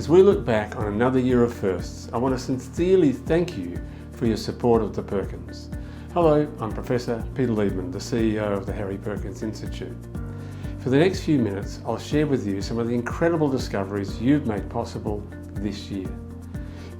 As we look back on another year of firsts, I want to sincerely thank you for your support of the Perkins. Hello, I'm Professor Peter Liebman, the CEO of the Harry Perkins Institute. For the next few minutes, I'll share with you some of the incredible discoveries you've made possible this year.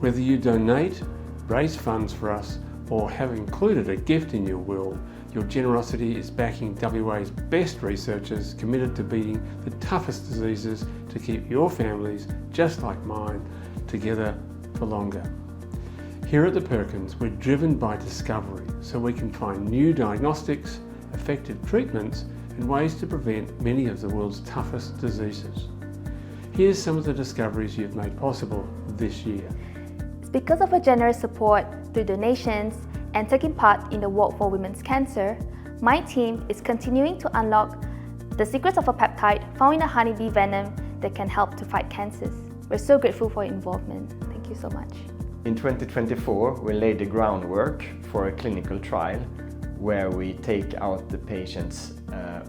Whether you donate, raise funds for us, or have included a gift in your will, your generosity is backing WA's best researchers committed to beating the toughest diseases to keep your families, just like mine, together for longer. Here at the Perkins, we're driven by discovery so we can find new diagnostics, effective treatments, and ways to prevent many of the world's toughest diseases. Here's some of the discoveries you've made possible this year. It's because of a generous support through donations and taking part in the Walk for Women's Cancer, my team is continuing to unlock the secrets of a peptide found in a honeybee venom that can help to fight cancers. We're so grateful for your involvement. Thank you so much. In 2024, we laid the groundwork for a clinical trial where we take out the patient's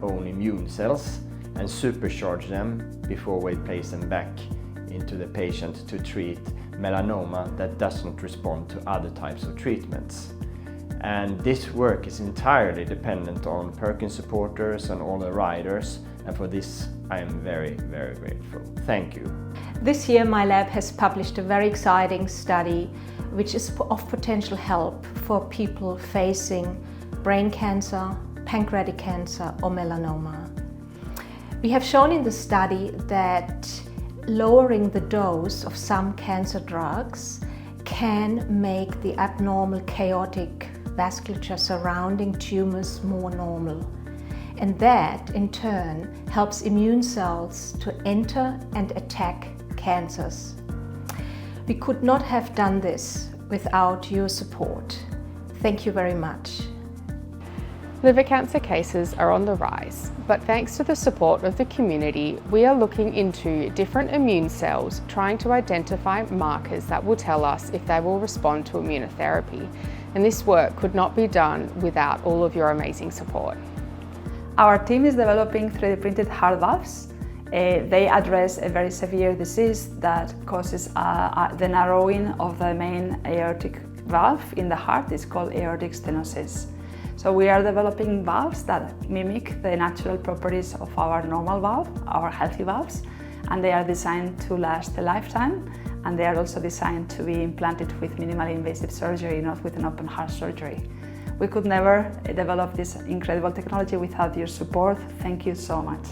own immune cells and supercharge them before we place them back into the patient to treat melanoma that does not respond to other types of treatments. And this work is entirely dependent on Perkins supporters and all the riders, and for this I am very, very grateful. Thank you. This year my lab has published a very exciting study which is of potential help for people facing brain cancer, pancreatic cancer or melanoma. We have shown in the study that lowering the dose of some cancer drugs can make the abnormal chaotic vasculature surrounding tumors more normal. And that, in turn, helps immune cells to enter and attack cancers. We could not have done this without your support. Thank you very much. Liver cancer cases are on the rise, but thanks to the support of the community, we are looking into different immune cells, trying to identify markers that will tell us if they will respond to immunotherapy. And this work could not be done without all of your amazing support. Our team is developing 3D printed heart valves. They address a very severe disease that causes the narrowing of the main aortic valve in the heart. It's called aortic stenosis. So we are developing valves that mimic the natural properties of our normal valve, our healthy valves, and they are designed to last a lifetime, and they are also designed to be implanted with minimally invasive surgery, not with an open heart surgery. We could never develop this incredible technology without your support. Thank you so much.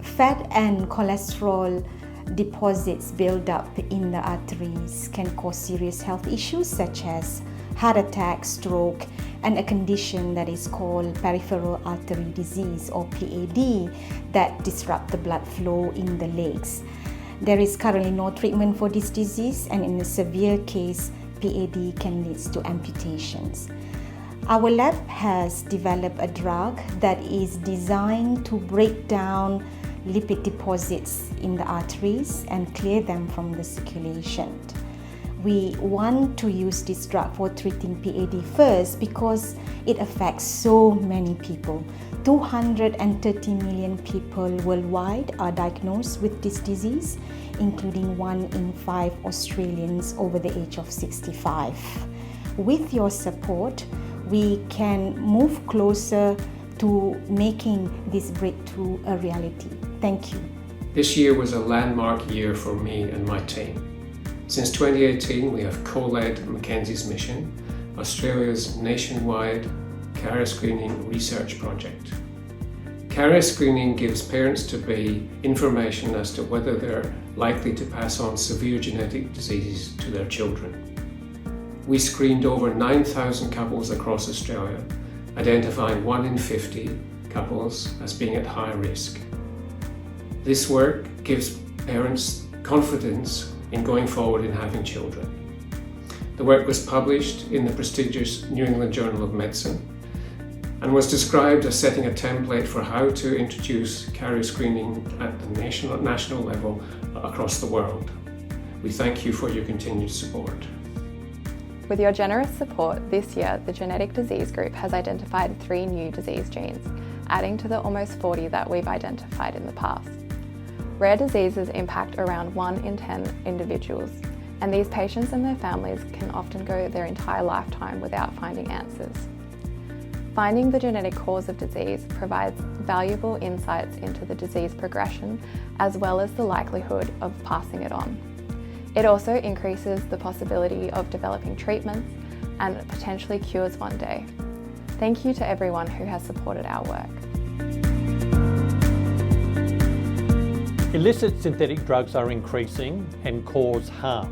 Fat and cholesterol deposits build up in the arteries can cause serious health issues such as heart attack, stroke, and a condition that is called peripheral artery disease or PAD that disrupt the blood flow in the legs. There is currently no treatment for this disease, and in a severe case, PAD can lead to amputations. Our lab has developed a drug that is designed to break down lipid deposits in the arteries and clear them from the circulation. We want to use this drug for treating PAD first because it affects so many people. 230 million people worldwide are diagnosed with this disease, including 1 in 5 Australians over the age of 65. With your support, we can move closer to making this breakthrough a reality. Thank you. This year was a landmark year for me and my team. Since 2018, we have co-led MacKenzie's mission, Australia's nationwide carrier screening research project. Carrier screening gives parents-to-be information as to whether they're likely to pass on severe genetic diseases to their children. We screened over 9,000 couples across Australia, identifying 1 in 50 couples as being at high risk. This work gives parents confidence in going forward in having children. The work was published in the prestigious New England Journal of Medicine and was described as setting a template for how to introduce carrier screening at the national level across the world. We thank you for your continued support. With your generous support, this year the Genetic Disease Group has identified 3 new disease genes, adding to the almost 40 that we've identified in the past. Rare diseases impact around 1 in 10 individuals, and these patients and their families can often go their entire lifetime without finding answers. Finding the genetic cause of disease provides valuable insights into the disease progression as well as the likelihood of passing it on. It also increases the possibility of developing treatments and potentially cures one day. Thank you to everyone who has supported our work. Illicit synthetic drugs are increasing and cause harm.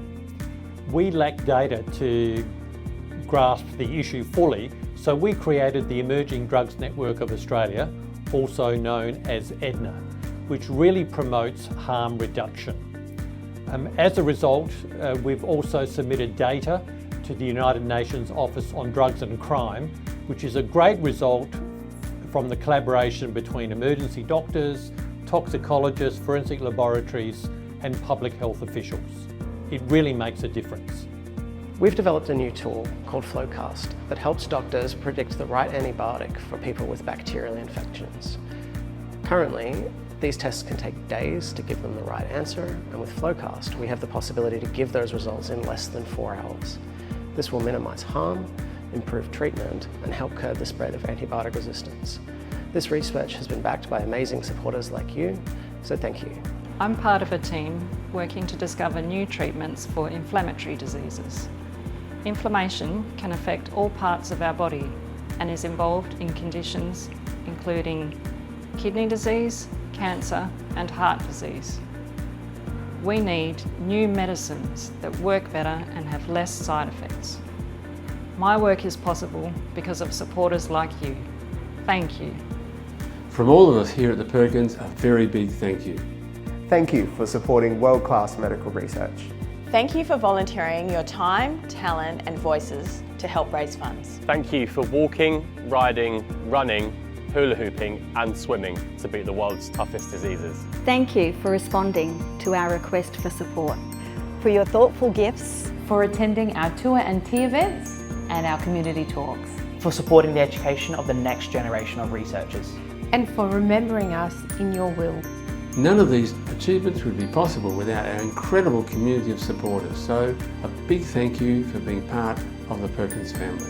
We lack data to grasp the issue fully, so we created the Emerging Drugs Network of Australia, also known as EDNA, which really promotes harm reduction. As a result, we've also submitted data to the United Nations Office on Drugs and Crime, which is a great result from the collaboration between emergency doctors, toxicologists, forensic laboratories, and public health officials. It really makes a difference. We've developed a new tool called Flowcast that helps doctors predict the right antibiotic for people with bacterial infections. Currently, these tests can take days to give them the right answer, and with Flowcast, we have the possibility to give those results in less than 4 hours. This will minimise harm, improve treatment, and help curb the spread of antibiotic resistance. This research has been backed by amazing supporters like you, so thank you. I'm part of a team working to discover new treatments for inflammatory diseases. Inflammation can affect all parts of our body and is involved in conditions including kidney disease, cancer, and heart disease. We need new medicines that work better and have less side effects. My work is possible because of supporters like you. Thank you. From all of us here at the Perkins, a very big thank you. Thank you for supporting world-class medical research. Thank you for volunteering your time, talent and voices to help raise funds. Thank you for walking, riding, running, hula hooping and swimming to beat the world's toughest diseases. Thank you for responding to our request for support. For your thoughtful gifts. For attending our tour and tea events and our community talks. For supporting the education of the next generation of researchers. And for remembering us in your will. None of these achievements would be possible without our incredible community of supporters, so a big thank you for being part of the Perkins family.